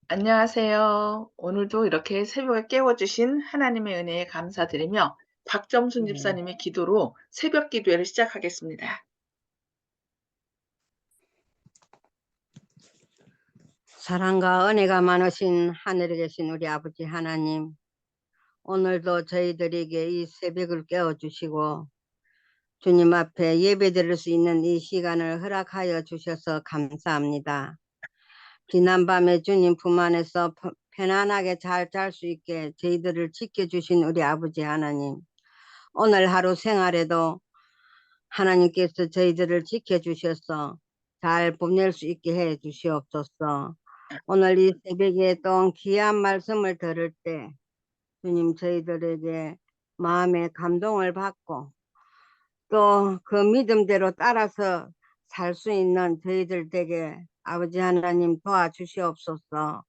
안녕하세요. 오늘도 이렇게 새벽에 깨워주신 하나님의 은혜에 감사드리며 박점순 네. 집사님의 기도로 새벽 기도회를 시작하겠습니다. 사랑과 은혜가 많으신 하늘에 계신 우리 아버지 하나님, 오늘도 저희들에게 이 새벽을 깨워주시고 주님 앞에 예배드릴 수 있는 이 시간을 허락하여 주셔서 감사합니다. 지난밤에 주님 품 안에서 편안하게 잘 잘 수 있게 저희들을 지켜주신 우리 아버지 하나님, 오늘 하루 생활에도 하나님께서 저희들을 지켜주셔서 잘 보낼 수 있게 해 주시옵소서. 오늘 이 새벽에 또 귀한 말씀을 들을 때 주님 저희들에게 마음의 감동을 받고 또 그 믿음대로 따라서 살 수 있는 저희들 되게 아버지 하나님 도와주시옵소서.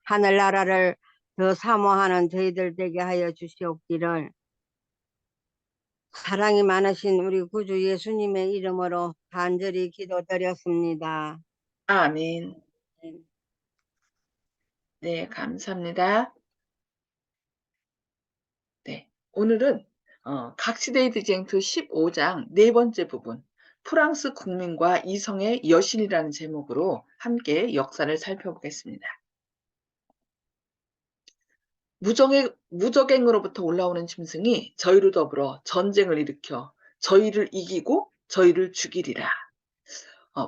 하늘나라를 더 사모하는 저희들 되게 하여 주시옵기를 사랑이 많으신 우리 구주 예수님의 이름으로 간절히 기도드렸습니다. 아멘. 네, 감사합니다. 네, 오늘은 각시데이드쟁투 15장 네 번째 부분 프랑스 국민과 이성의 여신이라는 제목으로 함께 역사를 살펴보겠습니다. 무적행으로부터 올라오는 짐승이 저희로 더불어 전쟁을 일으켜 저희를 이기고 저희를 죽이리라.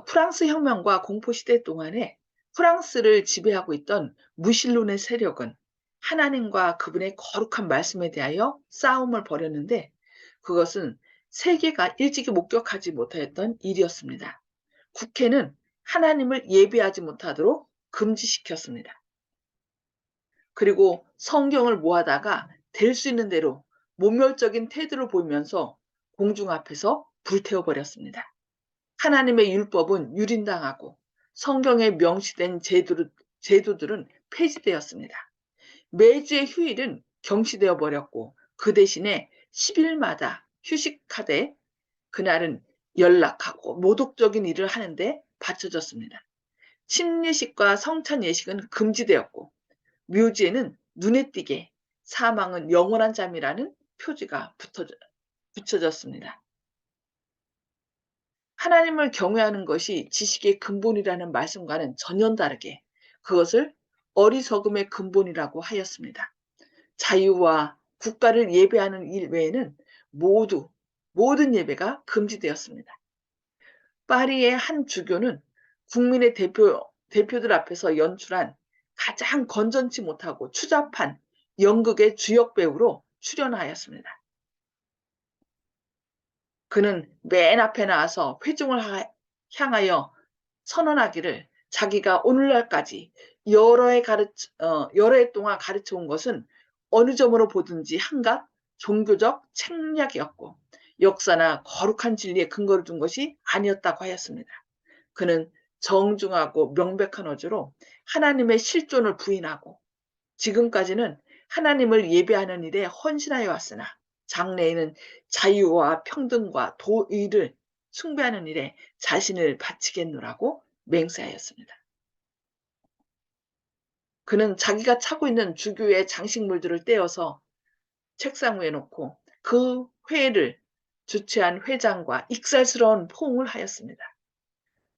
프랑스 혁명과 공포시대 동안에 프랑스를 지배하고 있던 무신론의 세력은 하나님과 그분의 거룩한 말씀에 대하여 싸움을 벌였는데 그것은 세계가 일찍이 목격하지 못하였던 일이었습니다. 국회는 하나님을 예배하지 못하도록 금지시켰습니다. 그리고 성경을 모아다가 될 수 있는 대로 모멸적인 태도를 보이면서 공중 앞에서 불태워버렸습니다. 하나님의 율법은 유린당하고 성경에 명시된 제도들은 폐지되었습니다. 매주의 휴일은 경시되어 버렸고 그 대신에 10일마다 휴식하되 그날은 연락하고 모독적인 일을 하는데 바쳐졌습니다. 침례식과 성찬 예식은 금지되었고 묘지에는 눈에 띄게 사망은 영원한 잠이라는 표지가 붙여졌습니다. 하나님을 경외하는 것이 지식의 근본이라는 말씀과는 전혀 다르게 그것을 어리석음의 근본이라고 하였습니다. 자유와 국가를 예배하는 일 외에는 모든 예배가 금지되었습니다. 파리의 한 주교는 국민의 대표들 앞에서 연출한 가장 건전치 못하고 추잡한 연극의 주역 배우로 출연하였습니다. 그는 맨 앞에 나와서 회중을 향하여 선언하기를 자기가 오늘날까지 여러 해 동안 가르쳐 온 것은 어느 점으로 보든지 한갓 종교적 책략이었고 역사나 거룩한 진리에 근거를 둔 것이 아니었다고 하였습니다. 그는 정중하고 명백한 어조로 하나님의 실존을 부인하고 지금까지는 하나님을 예배하는 일에 헌신하여 왔으나 장래에는 자유와 평등과 도의를 숭배하는 일에 자신을 바치겠노라고 맹세하였습니다. 그는 자기가 차고 있는 주교의 장식물들을 떼어서 책상 위에 놓고 그 회를 주최한 회장과 익살스러운 포옹을 하였습니다.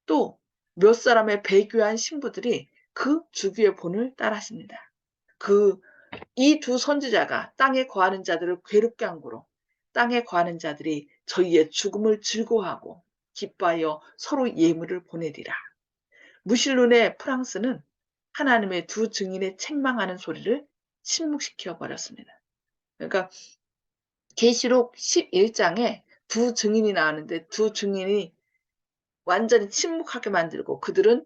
또 몇 사람의 배교한 신부들이 그 주교의 본을 따랐습니다. 이 두 선지자가 땅에 거하는 자들을 괴롭게 한 고로 땅에 거하는 자들이 저희의 죽음을 즐거워하고 기뻐하여 서로 예물을 보내리라. 무신론의 프랑스는 하나님의 두 증인의 책망하는 소리를 침묵시켜 버렸습니다. 그러니까 계시록 11장에 두 증인이 나왔는데 두 증인이 완전히 침묵하게 만들고 그들은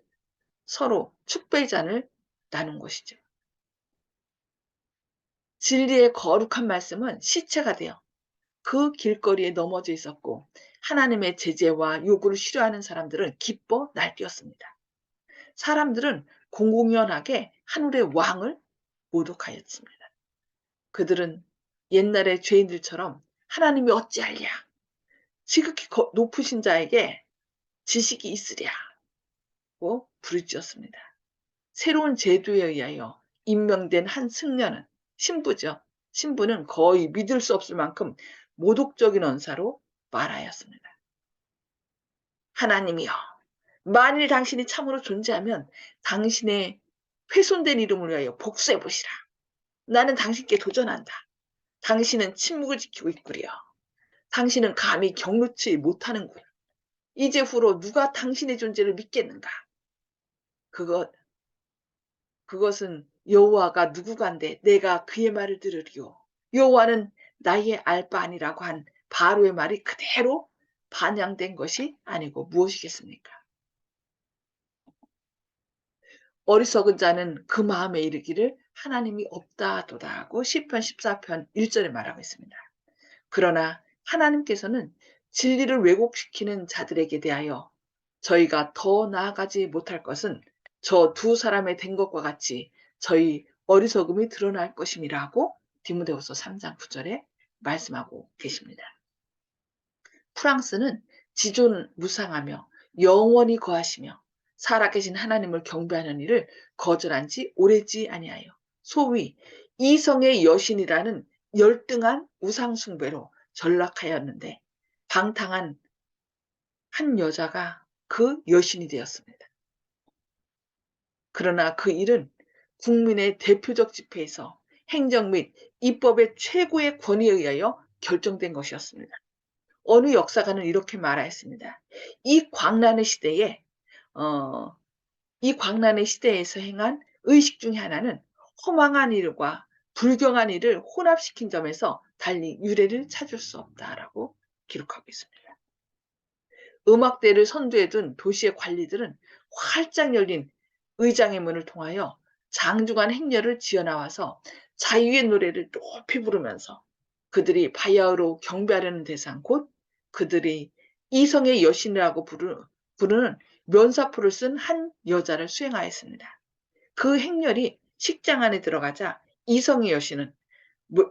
서로 축배잔을 나눈 것이죠. 진리의 거룩한 말씀은 시체가 되어 그 길거리에 넘어져 있었고 하나님의 제재와 요구를 싫어하는 사람들은 기뻐 날뛰었습니다. 사람들은 공공연하게 하늘의 왕을 모독하였습니다. 그들은 옛날의 죄인들처럼 하나님이 어찌하랴 지극히 높으신 자에게 지식이 있으랴 이라고 부르짖었습니다. 새로운 제도에 의하여 임명된 한 승려는 신부죠. 신부는 거의 믿을 수 없을 만큼 모독적인 언사로 말하였습니다. 하나님이여, 만일 당신이 참으로 존재하면 당신의 훼손된 이름을 위하여 복수해 보시라. 나는 당신께 도전한다. 당신은 침묵을 지키고 있구려. 당신은 감히 경루치 못하는구나. 이제 후로 누가 당신의 존재를 믿겠는가? 그것은 여호와가 누구간데 내가 그의 말을 들으리요. 여호와는 나의 알 바 아니라고 한 바로의 말이 그대로 반영된 것이 아니고 무엇이겠습니까? 어리석은 자는 그 마음에 이르기를 하나님이 없다도다 하고 시편 14편 1절에 말하고 있습니다. 그러나 하나님께서는 진리를 왜곡시키는 자들에게 대하여 저희가 더 나아가지 못할 것은 저 두 사람의 된 것과 같이 저희 어리석음이 드러날 것임이라고 디모데후서 3장 9절에 말씀하고 계십니다. 프랑스는 지존무상하며 영원히 거하시며 살아계신 하나님을 경배하는 일을 거절한 지 오래지 아니하여 소위 이성의 여신이라는 열등한 우상숭배로 전락하였는데 방탕한 한 여자가 그 여신이 되었습니다. 그러나 그 일은 국민의 대표적 집회에서 행정 및 입법의 최고의 권위에 의하여 결정된 것이었습니다. 어느 역사가는 이렇게 말하였습니다. 이 광란의 시대에 이 광란의 시대에서 행한 의식 중에 하나는 허망한 일과 불경한 일을 혼합시킨 점에서 달리 유래를 찾을 수 없다라고 기록하고 있습니다. 음악대를 선두에 둔 도시의 관리들은 활짝 열린 의장의 문을 통하여 장중한 행렬을 지어나와서 자유의 노래를 높이 부르면서 그들이 바야흐로 경배하려는 대상 곧 그들이 이성의 여신이라고 부르는 면사포를 쓴 한 여자를 수행하였습니다. 그 행렬이 식장 안에 들어가자 이성의 여신은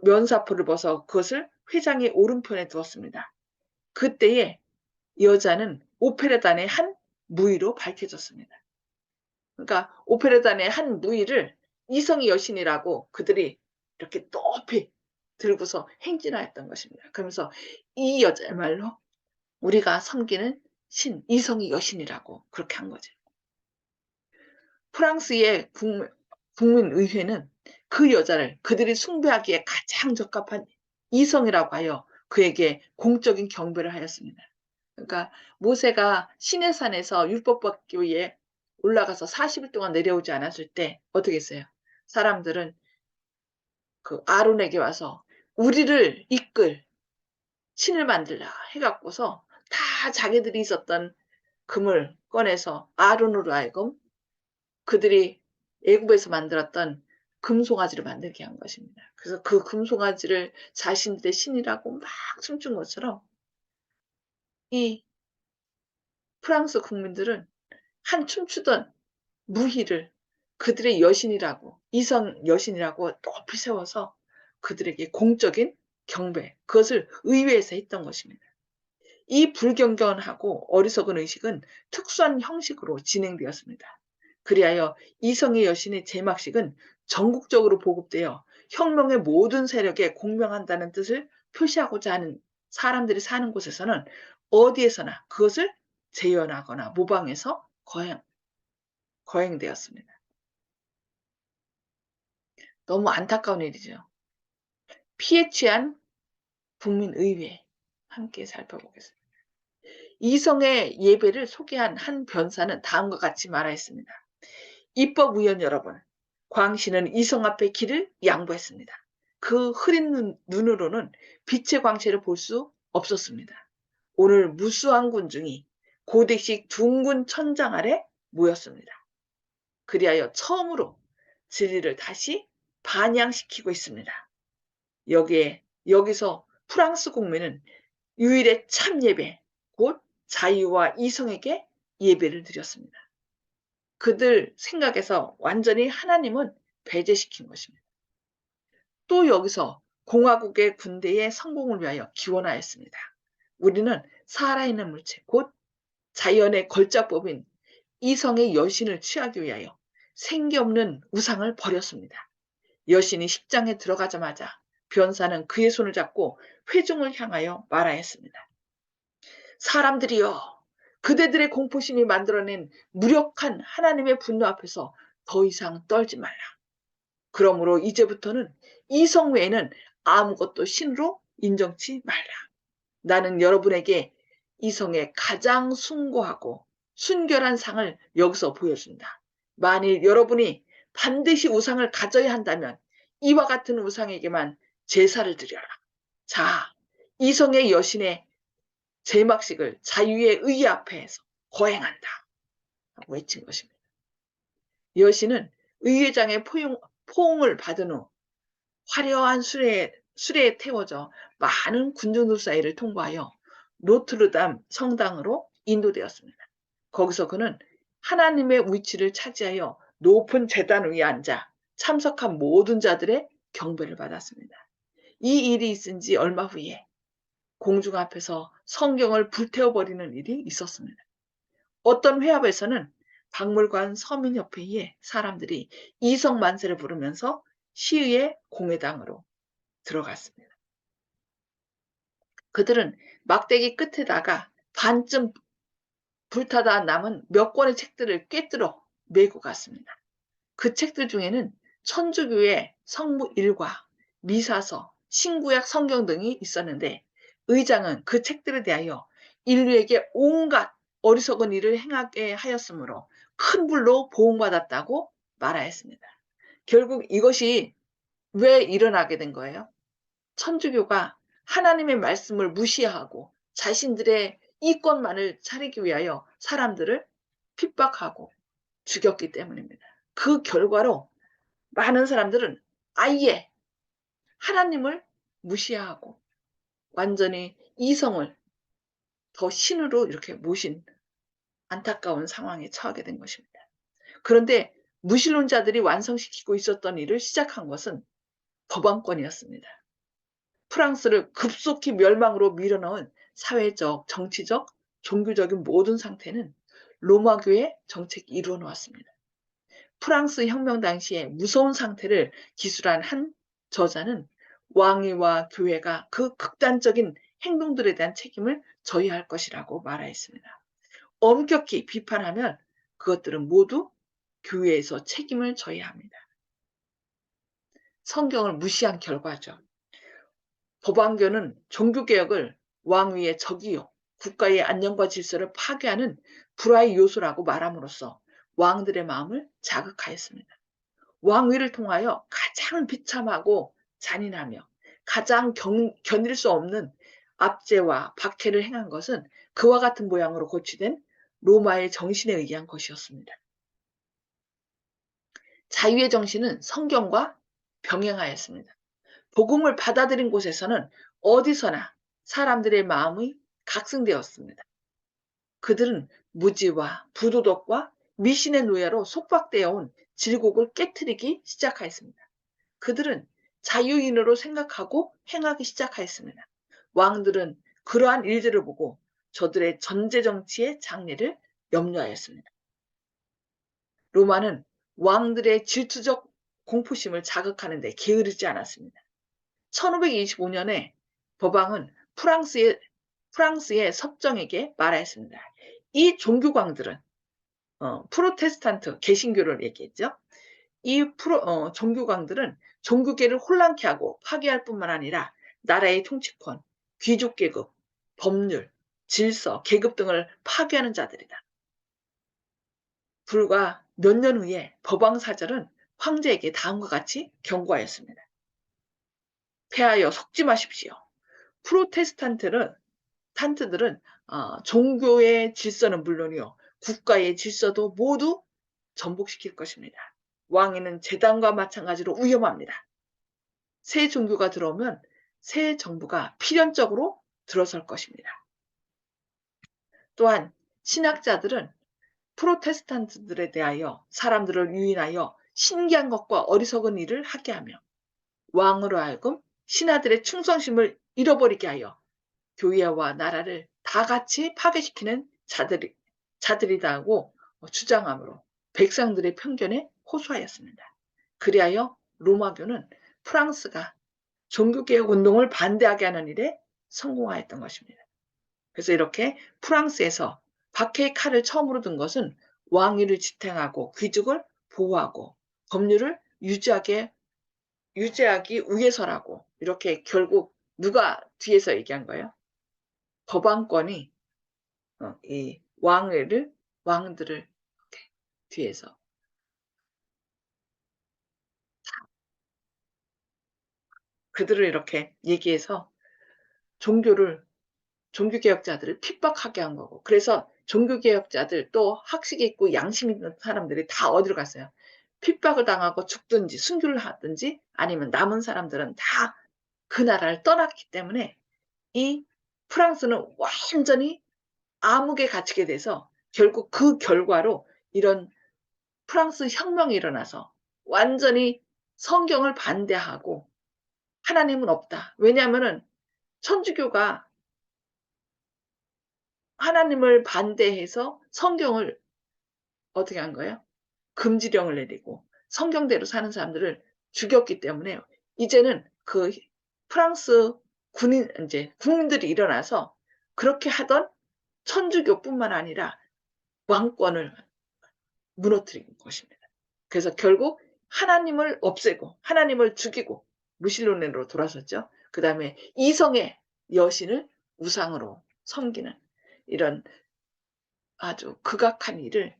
면사포를 벗어 그것을 회장의 오른편에 두었습니다. 그때에 여자는 오페라단의 한 무희로 밝혀졌습니다. 그러니까 오페라단의 한 무희를 이성의 여신이라고 그들이 이렇게 높이 들고서 행진하였던 것입니다. 그러면서 이 여자야말로 우리가 섬기는 신 이성의 여신이라고 그렇게 한 거죠. 프랑스의 국민의회는 그 여자를 그들이 숭배하기에 가장 적합한 이성이라고 하여 그에게 공적인 경배를 하였습니다. 그러니까 모세가 시내산에서 율법 받기 위해 올라가서 40일 동안 내려오지 않았을 때 어떻게 했어요? 사람들은 그 아론에게 와서 우리를 이끌 신을 만들라 해갖고서 다 자기들이 있었던 금을 꺼내서 아론으로 하여금 그들이 애굽에서 만들었던 금송아지를 만들게 한 것입니다. 그래서 그 금송아지를 자신들의 신이라고 막 춤춘 것처럼 이 프랑스 국민들은 한 춤추던 무희를 그들의 여신이라고 이성 여신이라고 높이 세워서 그들에게 공적인 경배 그것을 의회에서 했던 것입니다. 이 불경건하고 어리석은 의식은 특수한 형식으로 진행되었습니다. 그리하여 이성의 여신의 제막식은 전국적으로 보급되어 혁명의 모든 세력에 공명한다는 뜻을 표시하고자 하는 사람들이 사는 곳에서는 어디에서나 그것을 재현하거나 모방해서 거행되었습니다. 너무 안타까운 일이죠. 피해 취한 국민의회 함께 살펴보겠습니다. 이성의 예배를 소개한 한 변사는 다음과 같이 말하였습니다. 입법위원 여러분, 광씨는 이성 앞에 길을 양보했습니다. 그 흐린 눈으로는 빛의 광채를 볼 수 없었습니다. 오늘 무수한 군중이 고딕식 둥근 천장 아래 모였습니다. 그리하여 처음으로 진리를 다시 반영시키고 있습니다. 여기서 프랑스 국민은 유일의 참 예배, 곧 자유와 이성에게 예배를 드렸습니다. 그들 생각에서 완전히 하나님은 배제시킨 것입니다. 또 여기서 공화국의 군대의 성공을 위하여 기원하였습니다. 우리는 살아있는 물체, 곧 자연의 걸작법인 이성의 여신을 취하기 위하여 생기 없는 우상을 버렸습니다. 여신이 식장에 들어가자마자 변사는 그의 손을 잡고 회중을 향하여 말하였습니다. 사람들이여, 그대들의 공포심이 만들어낸 무력한 하나님의 분노 앞에서 더 이상 떨지 말라. 그러므로 이제부터는 이성 외에는 아무것도 신으로 인정치 말라. 나는 여러분에게 이성의 가장 숭고하고 순결한 상을 여기서 보여준다. 만일 여러분이 반드시 우상을 가져야 한다면 이와 같은 우상에게만 제사를 드려라. 자, 이성의 여신의 제막식을 자유의 의 앞에서 거행한다. 하고 외친 것입니다. 여신은 의회장의 포옹을 받은 후 화려한 수레에 태워져 많은 군중들 사이를 통과하여 노트르담 성당으로 인도되었습니다. 거기서 그는 하나님의 위치를 차지하여 높은 제단 위에 앉아 참석한 모든 자들의 경배를 받았습니다. 이 일이 있은 지 얼마 후에 공중 앞에서 성경을 불태워버리는 일이 있었습니다. 어떤 회합에서는 박물관 서민협회의 사람들이 이성 만세를 부르면서 시의회 공회당으로 들어갔습니다. 그들은 막대기 끝에다가 반쯤 불타다 남은 몇 권의 책들을 꿰뚫어 메고 갔습니다. 그 책들 중에는 천주교의 성무 1과 미사서, 신구약 성경 등이 있었는데 의장은 그 책들에 대하여 인류에게 온갖 어리석은 일을 행하게 하였으므로 큰 불로 보응받았다고 말하였습니다. 결국 이것이 왜 일어나게 된 거예요? 천주교가 하나님의 말씀을 무시하고 자신들의 이권만을 차리기 위하여 사람들을 핍박하고 죽였기 때문입니다. 그 결과로 많은 사람들은 아예 하나님을 무시하고 완전히 이성을 더 신으로 이렇게 모신 안타까운 상황에 처하게 된 것입니다. 그런데 무신론자들이 완성시키고 있었던 일을 시작한 것은 법왕권이었습니다. 프랑스를 급속히 멸망으로 밀어넣은 사회적, 정치적, 종교적인 모든 상태는 로마교의 정책이 이루어 놓았습니다. 프랑스 혁명 당시에 무서운 상태를 기술한 한 저자는 왕위와 교회가 그 극단적인 행동들에 대한 책임을 져야 할 것이라고 말하였습니다. 엄격히 비판하면 그것들은 모두 교회에서 책임을 져야 합니다. 성경을 무시한 결과죠. 법왕교는 종교개혁을 왕위의 적이요 국가의 안녕과 질서를 파괴하는 불화의 요소라고 말함으로써 왕들의 마음을 자극하였습니다. 왕위를 통하여 가장 비참하고 잔인하며 가장 견딜 수 없는 압제와 박해를 행한 것은 그와 같은 모양으로 고치된 로마의 정신에 의한 것이었습니다. 자유의 정신은 성경과 병행하였습니다. 복음을 받아들인 곳에서는 어디서나 사람들의 마음이 각성되었습니다. 그들은 무지와 부도덕과 미신의 노예로 속박되어 온 질곡을 깨트리기 시작하였습니다. 그들은 자유인으로 생각하고 행하기 시작하였습니다. 왕들은 그러한 일들을 보고 저들의 전제정치의 장래를 염려하였습니다. 로마는 왕들의 질투적 공포심을 자극하는 데 게으르지 않았습니다. 1525년에 법왕은 프랑스의 섭정에게 말하였습니다. 이 종교광들은 프로테스탄트 개신교를 얘기했죠. 이 종교광들은 종교계를 혼란케 하고 파괴할 뿐만 아니라 나라의 통치권, 귀족 계급, 법률, 질서, 계급 등을 파괴하는 자들이다. 불과 몇 년 후에 법왕 사절은 황제에게 다음과 같이 경고하였습니다. 폐하여 속지 마십시오. 프로테스탄트들은 종교의 질서는 물론이요 국가의 질서도 모두 전복시킬 것입니다. 왕위는 제단과 마찬가지로 위험합니다. 새 종교가 들어오면 새 정부가 필연적으로 들어설 것입니다. 또한 신학자들은 프로테스탄트들에 대하여 사람들을 유인하여 신기한 것과 어리석은 일을 하게 하며 왕으로 하여금 신하들의 충성심을 잃어버리게 하여 교회와 나라를 다 같이 파괴시키는 자들이다 하고 주장함으로 백성들의 편견에 호소하였습니다. 그리하여 로마교는 프랑스가 종교개혁 운동을 반대하게 하는 일에 성공하였던 것입니다. 그래서 이렇게 프랑스에서 박해의 칼을 처음으로 든 것은 왕위를 지탱하고 귀족을 보호하고 법률을 유지하기 위해서라고, 이렇게 결국 누가 뒤에서 얘기한 거예요? 법왕권이 이 왕들을 이렇게 뒤에서 그들을 이렇게 얘기해서 종교개혁자들을 핍박하게 한 거고, 그래서 종교개혁자들 또 학식 있고 양심 있는 사람들이 다 어디로 갔어요? 핍박을 당하고 죽든지 순교를 하든지 아니면 남은 사람들은 다 그 나라를 떠났기 때문에 이 프랑스는 완전히 암흑에 갇히게 돼서 결국 그 결과로 이런 프랑스 혁명이 일어나서 완전히 성경을 반대하고 하나님은 없다. 왜냐하면은 천주교가 하나님을 반대해서 성경을 어떻게 한 거예요? 금지령을 내리고 성경대로 사는 사람들을 죽였기 때문에 이제는 그 프랑스 국민들이 일어나서 그렇게 하던 천주교뿐만 아니라 왕권을 무너뜨린 것입니다. 그래서 결국 하나님을 없애고 하나님을 죽이고 무신론으로 돌아섰죠. 그다음에 이성의 여신을 우상으로 섬기는 이런 아주 극악한 일을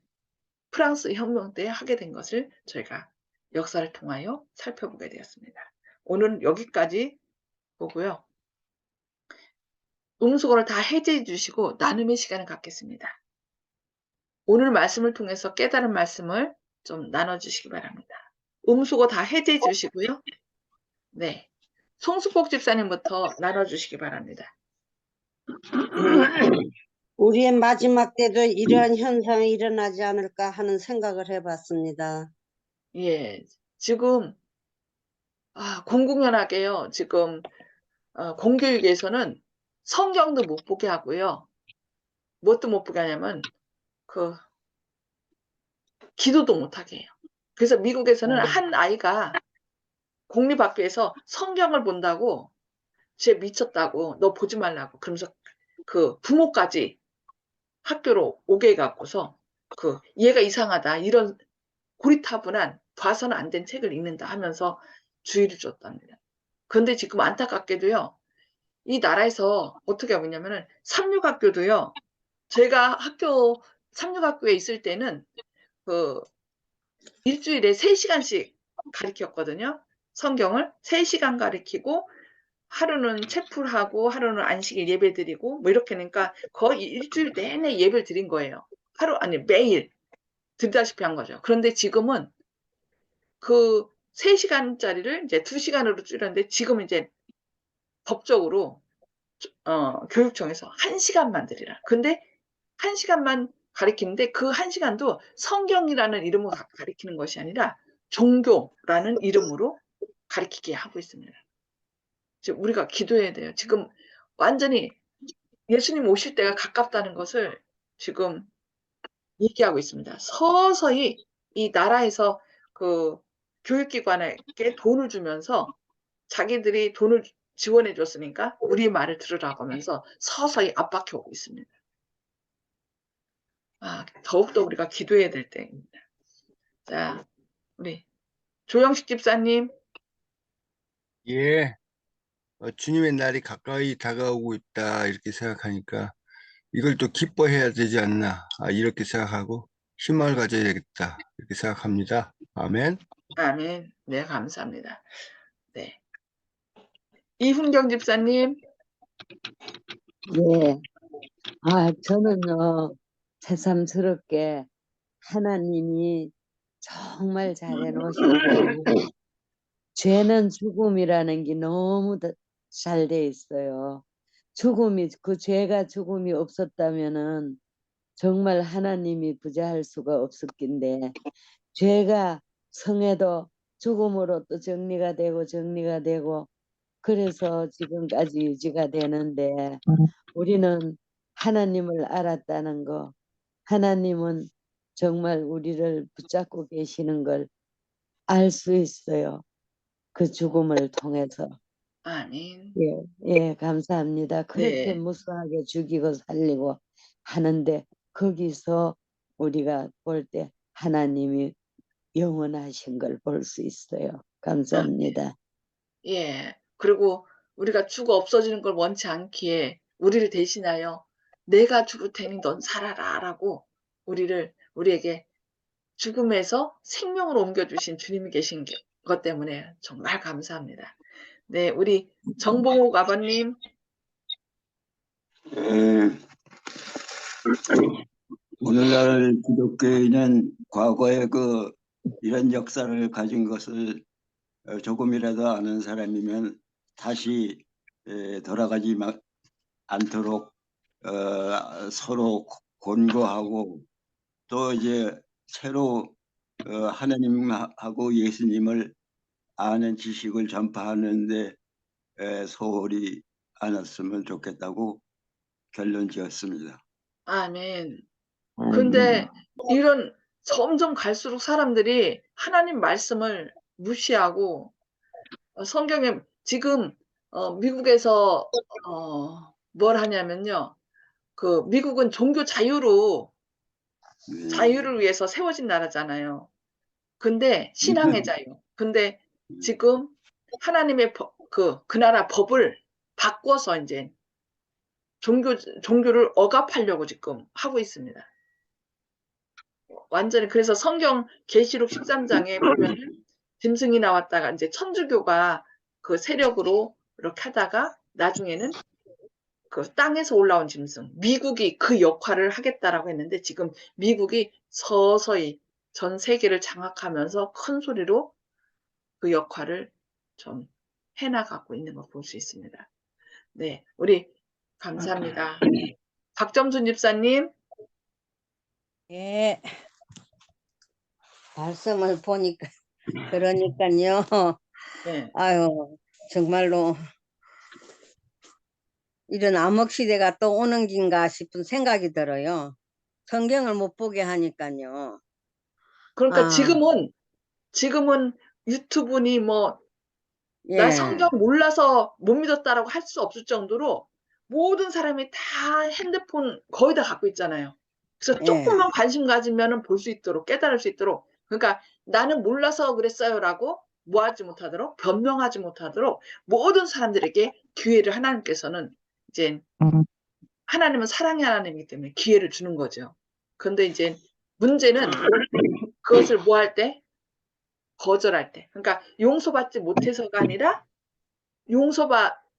프랑스 혁명 때 하게 된 것을 저희가 역사를 통하여 살펴보게 되었습니다. 오늘은 여기까지 보고요. 음수거를 다 해제해 주시고 나눔의 시간을 갖겠습니다. 오늘 말씀을 통해서 깨달은 말씀을 좀 나눠주시기 바랍니다. 음수거 다 해제해 주시고요. 네. 송수복 집사님부터 나눠주시기 바랍니다. 우리의 마지막 때도 이러한 현상이 일어나지 않을까 하는 생각을 해봤습니다. 예. 지금, 공공연하게요. 지금, 공교육에서는 성경도 못 보게 하고요. 뭣도 못 보게 하냐면, 그, 기도도 못 하게 해요. 그래서 미국에서는 한 아이가 공립학교에서 성경을 본다고 쟤 미쳤다고 너 보지 말라고 그러면서 그 부모까지 학교로 오게 해갖고서 얘가 이상하다 이런 고리타분한 봐서는 안 된 책을 읽는다 하면서 주의를 줬답니다. 그런데 지금 안타깝게도요. 이 나라에서 어떻게 하고 있냐면은 삼육학교도요. 제가 삼육학교에 있을 때는 일주일에 3시간씩 가르쳤거든요. 성경을 3시간 가르치고 하루는 채플하고 하루는 안식일 예배드리고 뭐 이렇게 하니까 거의 일주일 내내 예배를 드린 거예요. 매일 드리다시피 한 거죠. 그런데 지금은 그 3시간짜리를 이제 2시간으로 줄였는데 지금은 이제 법적으로 교육청에서 1시간만 드리라. 근데 1시간만 가르치는데 그 1시간도 성경이라는 이름으로 가르치는 것이 아니라 종교라는 이름으로 가르치게 하고 있습니다. 이제 우리가 기도해야 돼요. 지금 완전히 예수님 오실 때가 가깝다는 것을 지금 얘기하고 있습니다. 서서히 이 나라에서 그 교육기관에게 돈을 주면서 자기들이 돈을 지원해 줬으니까 우리 말을 들으라고 하면서 서서히 압박해 오고 있습니다. 더욱더 우리가 기도해야 될 때입니다. 자, 우리 조영식 집사님. 예, 주님의 날이 가까이 다가오고 있다 이렇게 생각하니까 이걸 또 기뻐해야 되지 않나 이렇게 생각하고 희망을 가져야 되겠다 이렇게 생각합니다. 아멘. 아멘. 네, 감사합니다. 네. 이훈경 집사님. 예. 저는 새삼스럽게 하나님이 정말 잘해 놓으시고 죄는 죽음이라는 게 너무 잘 돼 있어요. 그 죄가 죽음이 없었다면은 정말 하나님이 부자할 수가 없을 낀데 죄가 성에도 죽음으로 또 정리가 되고 그래서 지금까지 유지가 되는데 우리는 하나님을 알았다는 거, 하나님은 정말 우리를 붙잡고 계시는 걸 알 수 있어요. 그 죽음을 통해서. 아멘. 예, 예, 감사합니다. 그렇게 네. 무수하게 죽이고 살리고 하는데 거기서 우리가 볼 때 하나님이 영원하신 걸 볼 수 있어요. 감사합니다. 예. 그리고 우리가 죽어 없어지는 걸 원치 않기에 우리를 대신하여 "내가 죽을 테니 넌 살아라."라고 우리에게 죽음에서 생명으로 옮겨 주신 주님이 계신 것 때문에 정말 감사합니다. 네. 우리 정봉옥 아버님. 에, 오늘날 기독교인은 과거의 이런 역사를 가진 것을 조금이라도 아는 사람이면 다시 돌아가지 않도록 서로 권고하고 또 이제 새로 하나님하고 예수님을 아는 지식을 전파하는데 소홀히 않았으면 좋겠다고 결론 지었습니다. 아멘. 근데 이런 점점 갈수록 사람들이 하나님 말씀을 무시하고 성경에 지금 미국에서 뭘 하냐면요. 그 미국은 종교 자유를 위해서 세워진 나라잖아요. 근데 신앙의 자유. 근데 지금 하나님의 그 나라 법을 바꿔서 인제 종교를 억압하려고 지금 하고 있습니다. 완전히. 그래서 성경 계시록 13장에 보면은 짐승이 나왔다가 인제 천주교가 그 세력으로 이렇게 하다가 나중에는 그 땅에서 올라온 짐승, 미국이 그 역할을 하겠다라고 했는데 지금 미국이 서서히 전 세계를 장악하면서 큰 소리로 그 역할을 좀 해 나가고 있는 걸 볼 수 있습니다. 네. 우리 감사합니다. 박정순 집사님. 예, 말씀을 보니까 그러니까요. 네. 아유, 정말로 이런 암흑 시대가 또 오는 긴가 싶은 생각이 들어요. 성경을 못 보게 하니까요. 그러니까 아, 지금은 유튜브니 뭐 나 예, 성경 몰라서 못 믿었다라고 할 수 없을 정도로 모든 사람이 다 핸드폰 거의 다 갖고 있잖아요. 그래서 예. 쪼끔만 관심 가지면은 볼 수 있도록 깨달을 수 있도록 그러니까 "나는 몰라서 그랬어요."라고 뭐하지 못하도록 변명하지 못하도록 모든 사람들에게 기회를 하나님께서는 이제 하나님은 사랑의 하나님이기 때문에 기회를 주는 거죠. 근데 이제 문제는 그것을 뭐 할 때? 거절할 때. 그러니까 용서받지 못해서가 아니라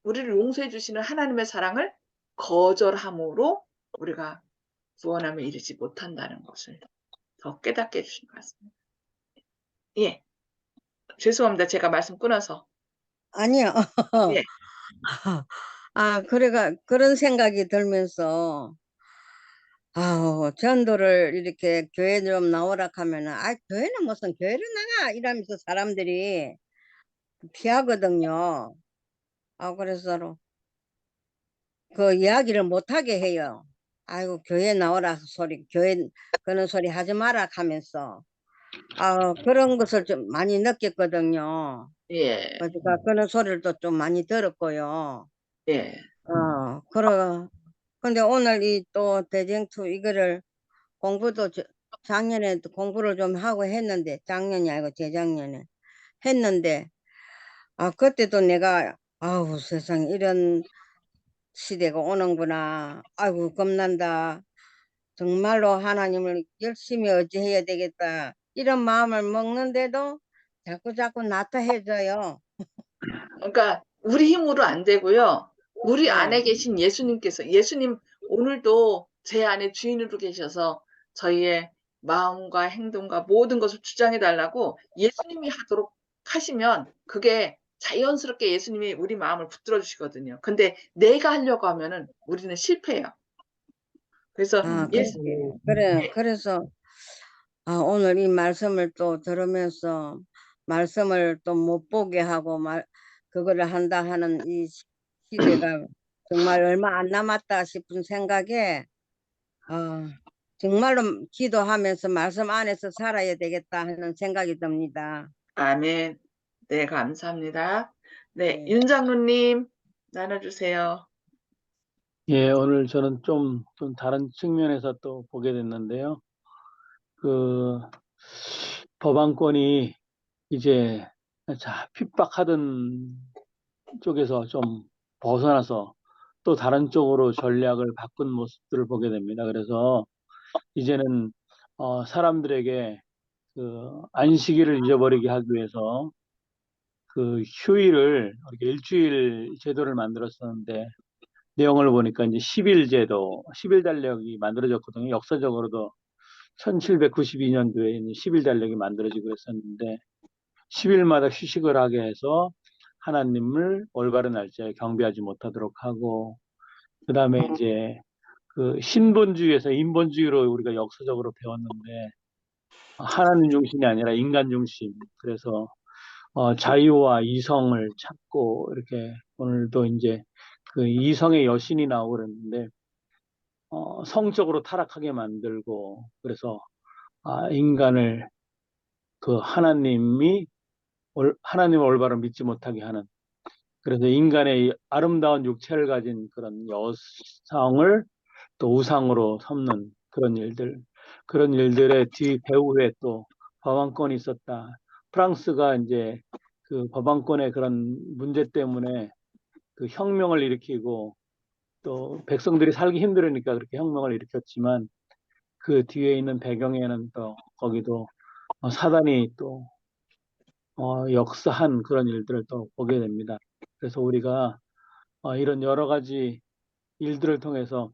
우리를 용서해 주시는 하나님의 사랑을 거절함으로 우리가 구원함에 이르지 못한다는 것을 더 깨닫게 해 주신 것 같습니다. 예. 죄송합니다. 제가 말씀 끊어서. 아니요. 예. 그런 생각이 들면서, 아우, 전도를 이렇게 교회 좀 나오라 하면은, 교회는 무슨 교회를 나가! 이러면서 사람들이 피하거든요. 그래서 그 이야기를 못하게 해요. 아이고, 교회 나오라 그런 소리 하지 마라 하면서. 그런 것을 좀 많이 느꼈거든요. 예. 그러니까 그런 소리를 좀 많이 들었고요. 예. 근데 오늘 이 또 대쟁투 이거를 작년에 또 공부를 좀 하고 했는데, 작년이 아니고 재작년에 했는데, 그때도 내가, 아우, 세상에 이런 시대가 오는구나. 아이고, 겁난다. 정말로 하나님을 열심히 의지해야 되겠다. 이런 마음을 먹는데도 자꾸 나타해져요. 그러니까 우리 힘으로 안 되고요. 우리 네. 안에 계신 예수님 오늘도 제 안에 주인으로 계셔서 저희의 마음과 행동과 모든 것을 주장해 달라고 예수님이 하도록 하시면 그게 자연스럽게 예수님이 우리 마음을 붙들어 주시거든요. 근데 내가 하려고 하면은 우리는 실패해요. 그래서 예수 그래서 오늘 이 말씀을 또 들으면서 말씀을 또 못 보게 하고 그거를 한다 하는 이 시대가 정말 얼마 안 남았다 싶은 생각에 정말로 기도하면서 말씀 안에서 살아야 되겠다 하는 생각이 듭니다. 아멘. 네, 감사합니다. 네, 네. 윤 장로님 나눠주세요. 예, 오늘 저는 좀 다른 측면에서 또 보게 됐는데요. 그 법안권이 이제 핍박하던 쪽에서 좀 벗어나서 또 다른 쪽으로 전략을 바꾼 모습들을 보게 됩니다. 그래서 이제는 사람들에게 그 안식일을 잊어버리게 하기 위해서 그 휴일을 이렇게 일주일 제도를 만들었었는데 내용을 보니까 이제 10일 제도, 10일 달력이 만들어졌거든요. 역사적으로도 1792년도에 10일 달력이 만들어지고 했었는데 10일마다 휴식을 하게 해서 하나님을 올바른 날짜에 경배하지 못하도록 하고 그 다음에 이제 그 신본주의에서 인본주의로 우리가 역사적으로 배웠는데 하나님 중심이 아니라 인간 중심. 그래서 자유와 이성을 찾고 이렇게 오늘도 이제 그 이성의 여신이 나오고 그랬는데 성적으로 타락하게 만들고 그래서 인간을 그 하나님을 올바로 믿지 못하게 하는 그래서 인간의 아름다운 육체를 가진 그런 여성을 또 우상으로 삼는 그런 일들의 뒤 배후에 또 법안권이 있었다. 프랑스가 이제 그 법안권의 그런 문제 때문에 그 혁명을 일으키고 또 백성들이 살기 힘들으니까 그렇게 혁명을 일으켰지만 그 뒤에 있는 배경에는 또 거기도 사단이 또 역사한 그런 일들을 또 보게 됩니다. 그래서 우리가 이런 여러 가지 일들을 통해서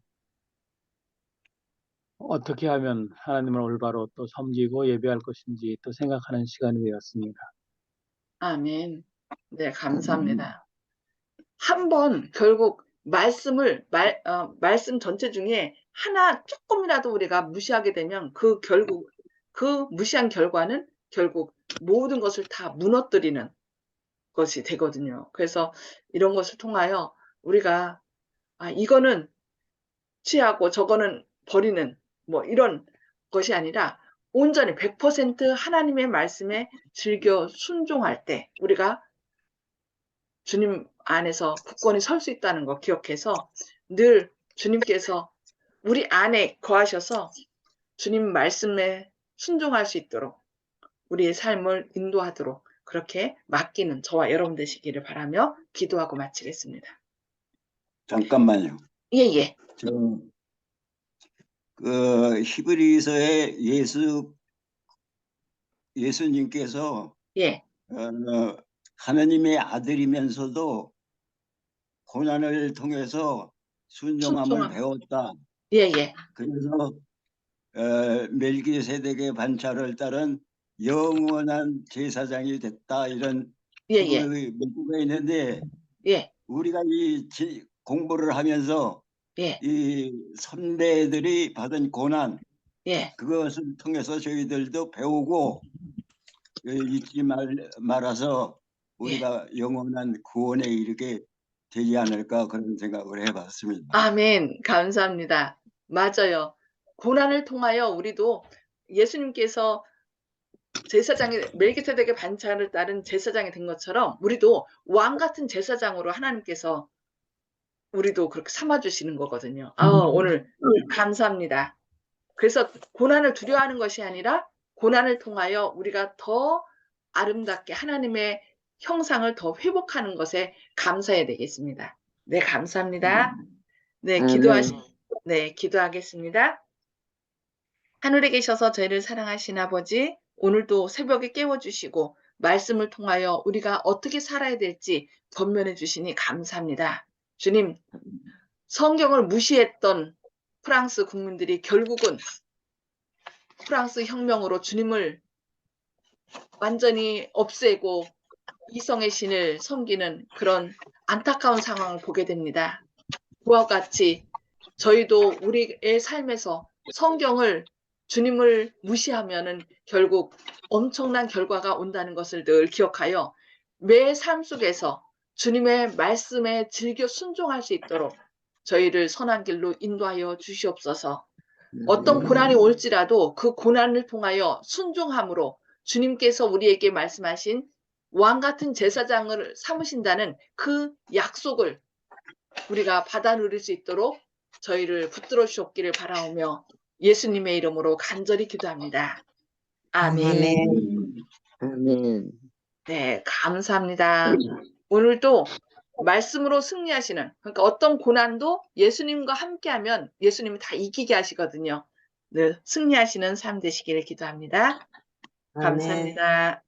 어떻게 하면 하나님을 올바로 또 섬기고 예배할 것인지 또 생각하는 시간이 되었습니다. 아멘. 네, 감사합니다. 한번 결국 말씀 전체 중에 하나 조금이라도 우리가 무시하게 되면 그 무시한 결과는 결국 모든 것을 다 무너뜨리는 것이 되거든요. 그래서 이런 것을 통하여 우리가 이거는 취하고 저거는 버리는 뭐 이런 것이 아니라 온전히 100% 하나님의 말씀에 즐겨 순종할 때 우리가 주님 안에서 굳건히 설 수 있다는 거 기억해서 늘 주님께서 우리 안에 거하셔서 주님 말씀에 순종할 수 있도록 우리의 삶을 인도하도록 그렇게 맡기는 저와 여러분 되시기를 바라며 기도하고 마치겠습니다. 잠깐만요. 예. 그 히브리서에 예수님께서 예. 하나님의 아들이면서도 고난을 통해서 순종함을 순종함. 배웠다. 예. 그래서 멜기세덱의 반차를 따른 영원한 제사장이 됐다. 이런 예. 문구가 있는데 예. 우리가 이 공부를 하면서 예. 이 선배들이 받은 고난 예. 그것을 통해서 저희들도 배우고 잊지 말아서 우리가 영원한 구원에 이르게 되지 않을까 그런 생각을 해봤습니다. 아멘. 감사합니다. 맞아요. 고난을 통하여 우리도 예수님께서 멜기세덱의 반차를 따른 제사장이 된 것처럼 우리도 왕 같은 제사장으로 하나님께서 우리도 그렇게 삼아주시는 거거든요. 오늘 감사합니다. 그래서 고난을 두려워하는 것이 아니라 고난을 통하여 우리가 더 아름답게 하나님의 형상을 더 회복하는 것에 감사해야 되겠습니다. 네, 감사합니다. 네, 기도하겠습니다. 하늘에 계셔서 저희를 사랑하신 아버지, 오늘도 새벽에 깨워주시고 말씀을 통하여 우리가 어떻게 살아야 될지 권면해 주시니 감사합니다. 주님, 성경을 무시했던 프랑스 국민들이 결국은 프랑스 혁명으로 주님을 완전히 없애고 이성의 신을 섬기는 그런 안타까운 상황을 보게 됩니다. 그와 같이 저희도 우리의 삶에서 성경을 주님을 무시하면은 결국 엄청난 결과가 온다는 것을 늘 기억하여 매 삶 속에서 주님의 말씀에 즐겨 순종할 수 있도록 저희를 선한 길로 인도하여 주시옵소서. 어떤 고난이 올지라도 그 고난을 통하여 순종함으로 주님께서 우리에게 말씀하신 왕 같은 제사장을 삼으신다는 그 약속을 우리가 받아 누릴 수 있도록 저희를 붙들어 주셨기를 바라오며 예수님의 이름으로 간절히 기도합니다. 아멘. 아멘. 네, 감사합니다. 오늘도 말씀으로 승리하시는, 그러니까 어떤 고난도 예수님과 함께하면 예수님이 다 이기게 하시거든요. 늘 승리하시는 삶 되시기를 기도합니다. 감사합니다.